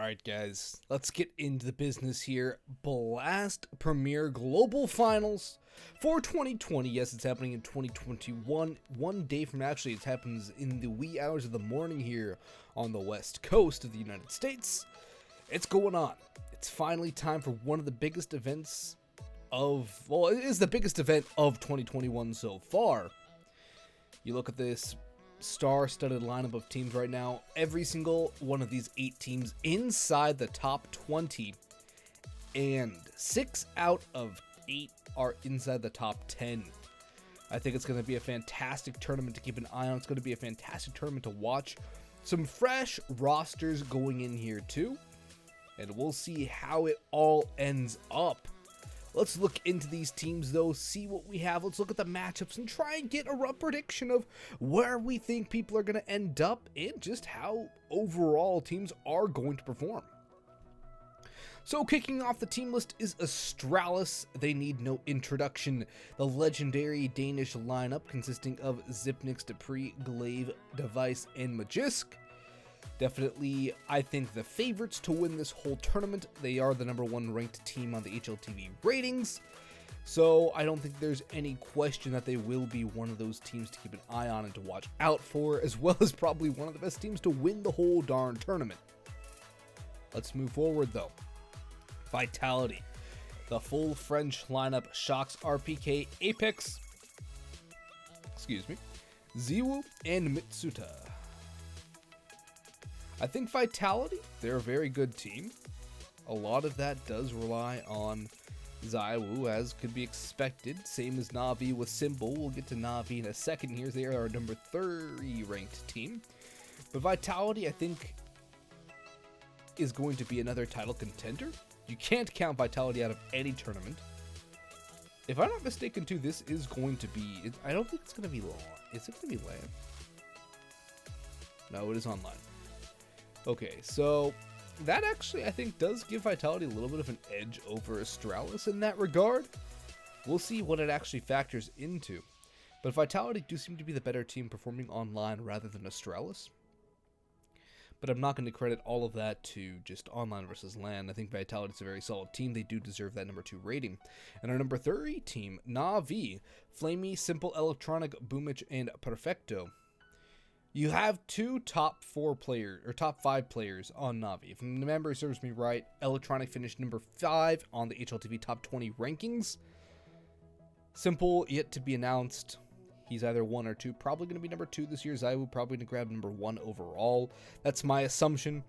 Alright guys, let's get into the business here. Blast Premier Global Finals for 2020. Yes, it's happening in 2021. One day from actually, it happens in the wee hours of the morning here on the west coast of the United States. It's going on. It's finally time for one of the biggest events of, well, it is the biggest event of 2021 so far. You look at this star-studded lineup of teams right now. Every single one of these 8 teams inside the top 20, and 6 out of 8 are inside the top 10. I think it's going to be a fantastic tournament to keep an eye on. It's going to be a fantastic tournament to watch. Some fresh rosters going in here too, and we'll see how it all ends up. Let's look into these teams though, see what we have. Let's look at the matchups and try and get a rough prediction of where we think people are going to end up and just how overall teams are going to perform. So kicking off the team list is Astralis. They need no introduction. The legendary Danish lineup consisting of Zipnix, Dupree, Glaive, Device, and Magisk. Definitely, I think, the favorites to win this whole tournament. They are the #1 ranked team on the HLTV ratings, so I don't think there's any question that they will be one of those teams to keep an eye on and to watch out for, as well as probably one of the best teams to win the whole darn tournament. Let's move forward, though. Vitality. The full French lineup: Shox, RPK, Apex, Ziwu, and Mitsuta. I think Vitality, they're a very good team. A lot of that does rely on Ziwu, as could be expected. Same as NaVi with Simple. We'll get to NaVi in a second here. They are our #30 ranked team. But Vitality, I think, is going to be another title contender. You can't count Vitality out of any tournament. If I'm not mistaken, too, this is going to be... I don't think it's going to be long. Is it going to be LAN? No, it is online. Okay, so that actually, I think, does give Vitality a little bit of an edge over Astralis in that regard. We'll see what it actually factors into. But Vitality do seem to be the better team performing online rather than Astralis. But I'm not going to credit all of that to just online versus LAN. I think Vitality is a very solid team. They do deserve that #2 rating. And our #30 team, NaVi, Flamey, Simple, Electronic, Boomich, and Perfecto. You have 2 top 4 players, or top 5 players on NaVi. If the memory serves me right, Electronic finished #5 on the HLTV top 20 rankings. Simple, yet to be announced. He's either 1 or 2, probably going to be #2 this year. Ziwu probably going to grab #1 overall. That's my assumption.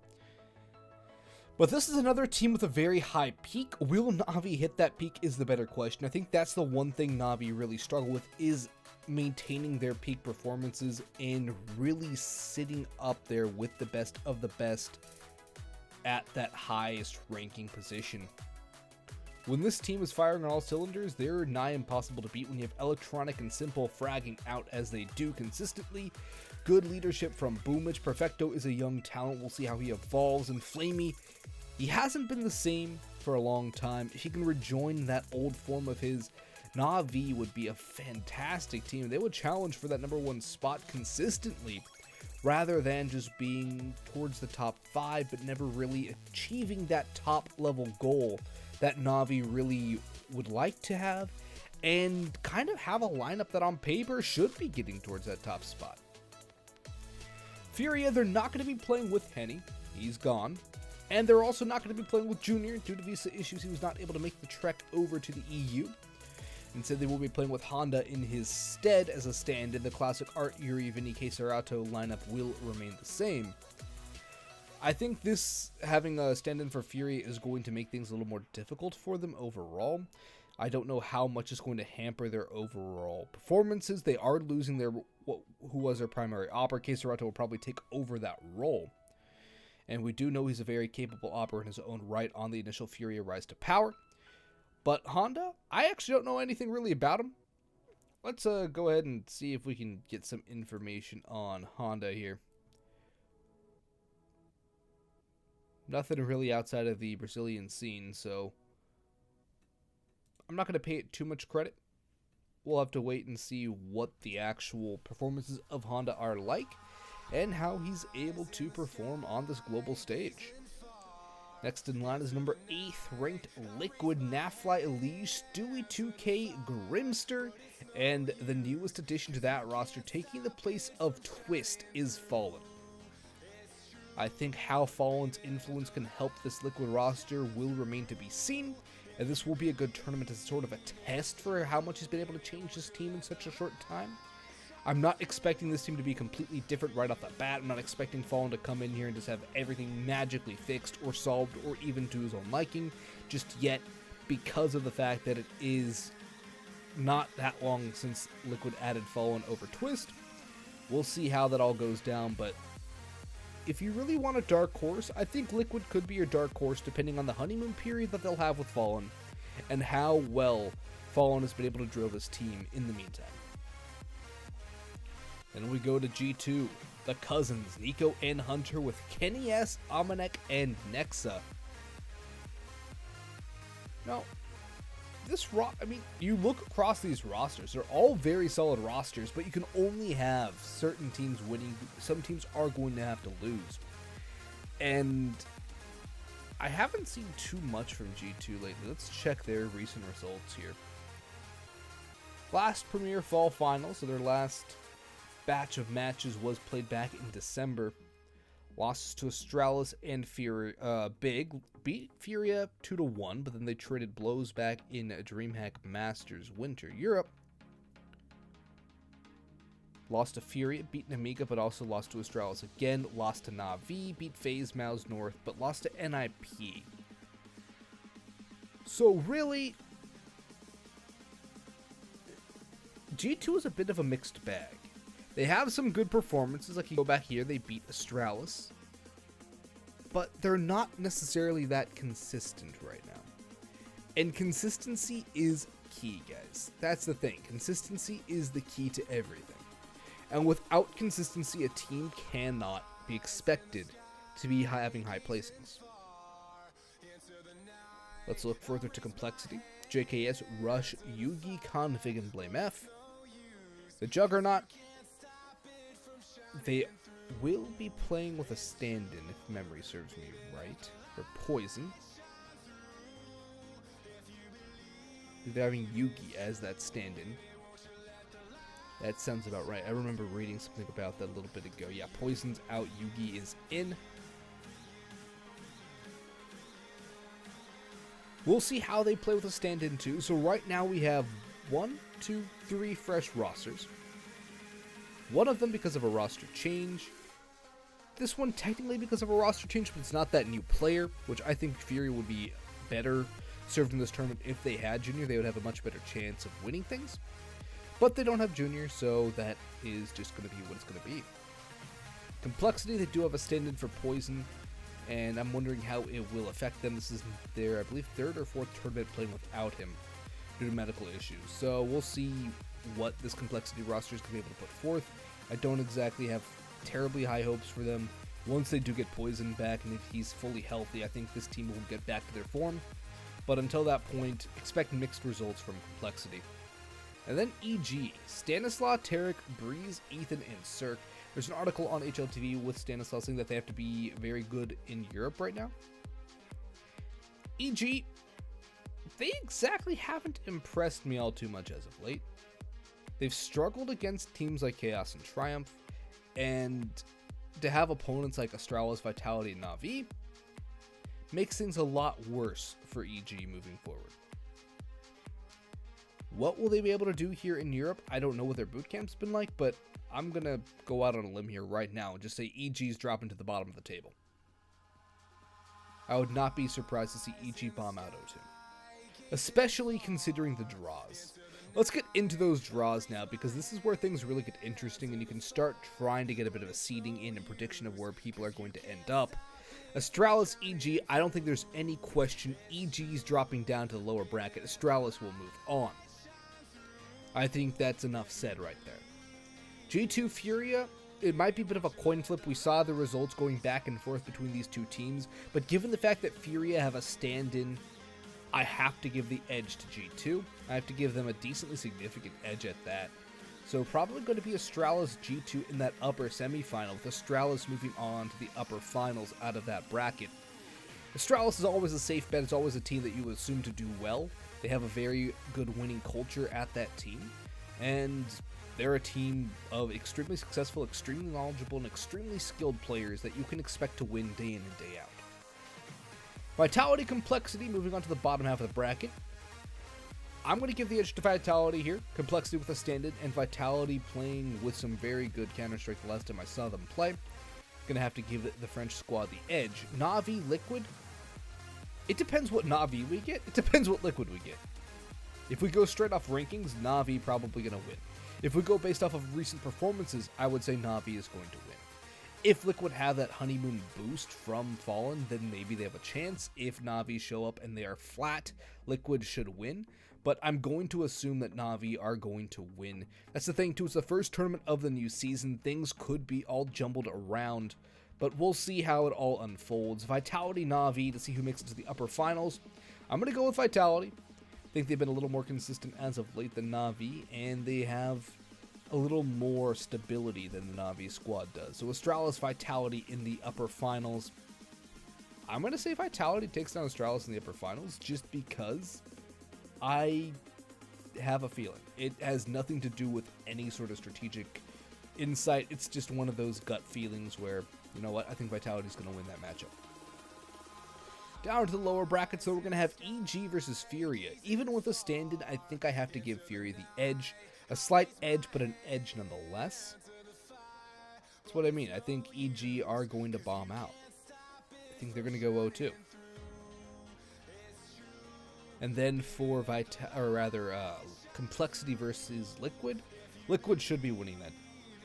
But this is another team with a very high peak. Will NaVi hit that peak is the better question. I think that's the one thing NaVi really struggle with, is maintaining their peak performances and really sitting up there with the best of the best at that highest ranking position. When this team is firing on all cylinders, they're nigh impossible to beat when you have Electronic and Simple fragging out as they do consistently. Good leadership from Boomich. Perfecto is a young talent. We'll see how he evolves. And Flamey, he hasn't been the same for a long time. If he can rejoin that old form of his, NaVi would be a fantastic team. They would challenge for that #1 spot consistently, rather than just being towards the top 5, but never really achieving that top level goal that NaVi really would like to have, and kind of have a lineup that on paper should be getting towards that top spot. Furia, they're not going to be playing with Henny. He's gone. And they're also not going to be playing with Junior. Due to visa issues, he was not able to make the trek over to the EU. Instead, they will be playing with Honda in his stead as a stand-in. The classic Art, Yuri, Vinny, Keserato lineup will remain the same. I think this, having a stand-in for Fury, is going to make things a little more difficult for them overall. I don't know how much is going to hamper their overall performances. They are losing their who was their primary opera. Keserato will probably take over that role. And we do know he's a very capable opera in his own right on the initial Furia rise to power. But Honda, I actually don't know anything really about him. Let's go ahead and see if we can get some information on Honda here. Nothing really outside of the Brazilian scene, so I'm not going to pay it too much credit. We'll have to wait and see what the actual performances of Honda are like, and how he's able to perform on this global stage. Next in line is number 8th ranked Liquid, NaVi, Elige, Stewie 2K, Grimster, and the newest addition to that roster, taking the place of Twist, is Fallen. I think how Fallen's influence can help this Liquid roster will remain to be seen, and this will be a good tournament as sort of a test for how much he's been able to change this team in such a short time. I'm not expecting this team to be completely different right off the bat. I'm not expecting Fallen to come in here and just have everything magically fixed or solved or even to his own liking just yet, because of the fact that it is not that long since Liquid added Fallen over Twist. We'll see how that all goes down, but if you really want a dark horse, I think Liquid could be your dark horse depending on the honeymoon period that they'll have with Fallen and how well Fallen has been able to drill this team in the meantime. Then we go to G2, the cousins, Nico and Hunter with Kenny S, Amanek, and Nexa. Now, you look across these rosters, they're all very solid rosters, but you can only have certain teams winning. Some teams are going to have to lose. And I haven't seen too much from G2 lately. Let's check their recent results here. Last Premier Fall Final, so their last batch of matches was played back in December. Losses to Astralis and Fury, Big beat Furia 2-1, but then they traded blows back in DreamHack Masters Winter Europe. Lost to Furia, beat Namiga, but also lost to Astralis again. Lost to NaVi, beat FaZe Mouse North, but lost to NIP. So really, G2 is a bit of a mixed bag. They have some good performances, like you go back here, they beat Astralis, but they're not necessarily that consistent right now. And consistency is key, guys. That's the thing. Consistency is the key to everything. And without consistency, a team cannot be expected to be having high placings. Let's look further to complexity. JKS, Rush, Yugi, Config, and Blame F. The Juggernaut, they will be playing with a stand-in, if memory serves me right, or Poison. They're having Yugi as that stand-in. That sounds about right. I remember reading something about that a little bit ago. Yeah, Poison's out, Yugi is in. We'll see how they play with a stand-in too. So right now we have 1, 2, 3 fresh rosters. One of them because of a roster change. This one technically because of a roster change, but it's not that new player, which I think Fury would be better served in this tournament. If they had Junior, they would have a much better chance of winning things. But they don't have Junior, so that is just going to be what it's going to be. Complexity, they do have a stand-in for Poison, and I'm wondering how it will affect them. This is their, I believe, 3rd or 4th tournament playing without him due to medical issues. So we'll see what this Complexity roster is going to be able to put forth. I don't exactly have terribly high hopes for them. Once they do get Poison back and if he's fully healthy, I think this team will get back to their form. But until that point, expect mixed results from Complexity. And then EG, Stanislaw, Tarek, Breeze, Ethan, and Cirque. There's an article on HLTV with Stanislaw saying that they have to be very good in Europe right now. EG, they exactly haven't impressed me all too much as of late. They've struggled against teams like Chaos and Triumph, and to have opponents like Astralis, Vitality, and NaVi makes things a lot worse for EG moving forward. What will they be able to do here in Europe? I don't know what their boot camp's been like, but I'm going to go out on a limb here right now and just say EG's dropping to the bottom of the table. I would not be surprised to see EG bomb out O2, especially considering the draws. Let's get into those draws now, because this is where things really get interesting and you can start trying to get a bit of a seeding in and prediction of where people are going to end up. Astralis, EG, I don't think there's any question EG's dropping down to the lower bracket. Astralis will move on. I think that's enough said right there. G2 Furia, it might be a bit of a coin flip. We saw the results going back and forth between these two teams, but given the fact that Furia have a stand-in, I have to give the edge to G2. I have to give them a decently significant edge at that. So probably going to be Astralis G2 in that upper semifinal, with Astralis moving on to the upper finals out of that bracket. Astralis is always a safe bet. It's always a team that you assume to do well. They have a very good winning culture at that team. And they're a team of extremely successful, extremely knowledgeable, and extremely skilled players that you can expect to win day in and day out. Vitality, Complexity, moving on to the bottom half of the bracket. I'm going to give the edge to Vitality here. Complexity with a stand-in, and Vitality playing with some very good Counter-Strike the last time I saw them play. Going to have to give the French squad the edge. NaVi, Liquid. It depends what NaVi we get. It depends what Liquid we get. If we go straight off rankings, NaVi probably going to win. If we go based off of recent performances, I would say NaVi is going to win. If Liquid have that honeymoon boost from Fallen, then maybe they have a chance. If NaVi show up and they are flat, Liquid should win. But I'm going to assume that NaVi are going to win. That's the thing, too. It's the first tournament of the new season. Things could be all jumbled around, but we'll see how it all unfolds. Vitality, NaVi to see who makes it to the upper finals. I'm going to go with Vitality. I think they've been a little more consistent as of late than NaVi, and they have a little more stability than the NaVi squad does. So Astralis, Vitality in the upper finals. I'm going to say Vitality takes down Astralis in the upper finals just because I have a feeling. It has nothing to do with any sort of strategic insight. It's just one of those gut feelings where, you know what, I think Vitality is going to win that matchup. Down to the lower bracket, so we're going to have EG versus Furia. Even with a stand-in, I think I have to give Furia the edge. A slight edge, but an edge nonetheless. That's what I mean. I think EG are going to bomb out. I think they're going to go 0-2. And then for Complexity versus Liquid. Liquid should be winning that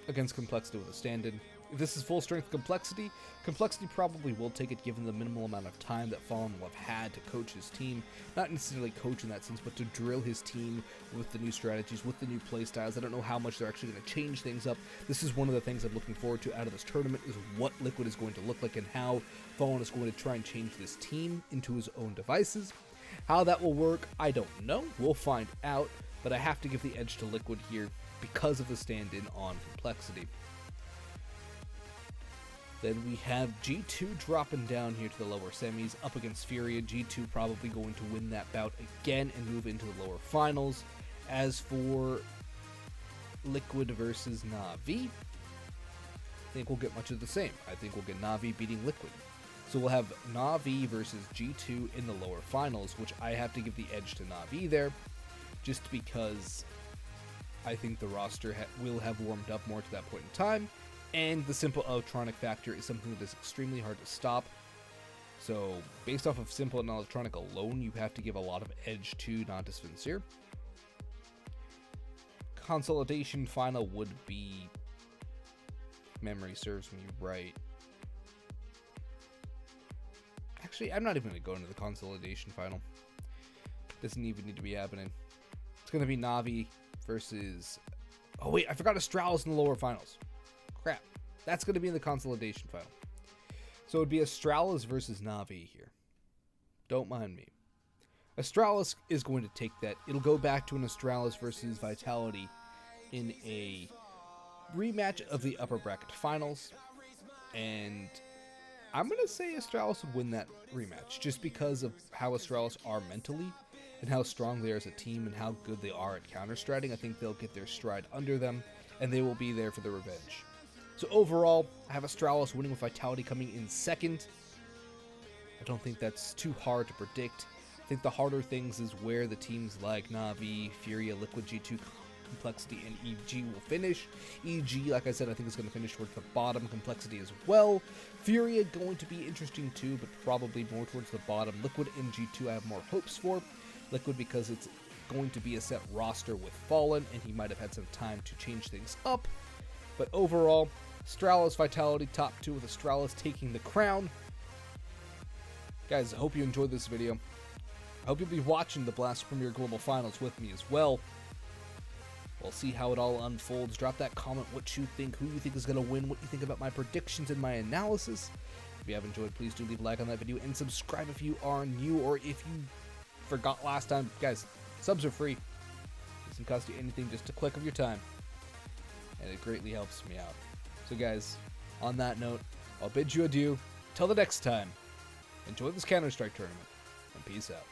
against Complexity with a stand-in. If this is full strength Complexity, Complexity probably will take it given the minimal amount of time that Fallen will have had to coach his team. Not necessarily coach in that sense, but to drill his team with the new strategies, with the new playstyles. I don't know how much they're actually going to change things up. This is one of the things I'm looking forward to out of this tournament, is what Liquid is going to look like and how Fallen is going to try and change this team into his own devices. How that will work, I don't know. We'll find out, but I have to give the edge to Liquid here because of the stand-in on Complexity. Then we have G2 dropping down here to the lower semis, up against Furia. G2 probably going to win that bout again and move into the lower finals. As for Liquid versus NaVi, I think we'll get much of the same. I think we'll get NaVi beating Liquid. So we'll have NaVi versus G2 in the lower finals, which I have to give the edge to NaVi there, just because I think the roster will have warmed up more to that point in time. And the simple electronic factor is something that is extremely hard to stop. So, based off of simple and electronic alone, you have to give a lot of edge to Nantes Vincere. Consolidation final would be, memory serves me right. Actually, I'm not even going to go into the consolidation final. Doesn't even need to be happening. It's going to be NaVi versus... Oh wait, I forgot Astralis in the lower finals. Crap. That's going to be in the consolidation final. So it would be Astralis versus NaVi here. Don't mind me. Astralis is going to take that. It'll go back to an Astralis versus Vitality in a rematch of the upper bracket finals. And I'm going to say Astralis would win that rematch just because of how Astralis are mentally and how strong they are as a team and how good they are at counter-stratting. I think they'll get their stride under them and they will be there for the revenge. So overall, I have Astralis winning with Vitality coming in second. I don't think that's too hard to predict. I think the harder things is where the teams like NaVi, Furia, Liquid, G2, Complexity, and EG will finish. EG, like I said, I think is going to finish towards the bottom. Complexity as well. Furia going to be interesting too, but probably more towards the bottom. Liquid and G2 I have more hopes for. Liquid because it's going to be a set roster with Fallen, and he might have had some time to change things up. But overall, Astralis, Vitality, top two with Astralis taking the crown. Guys, I hope you enjoyed this video. I hope you'll be watching the Blast Premier Global Finals with me as well. We'll see how it all unfolds. Drop that comment what you think, who you think is going to win, what you think about my predictions and my analysis. If you have enjoyed, please do leave a like on that video and subscribe if you are new, or if you forgot last time. Guys, subs are free. It doesn't cost you anything, just a click of your time. And it greatly helps me out. So guys, on that note, I'll bid you adieu. Till the next time. Enjoy this Counter-Strike tournament, and peace out.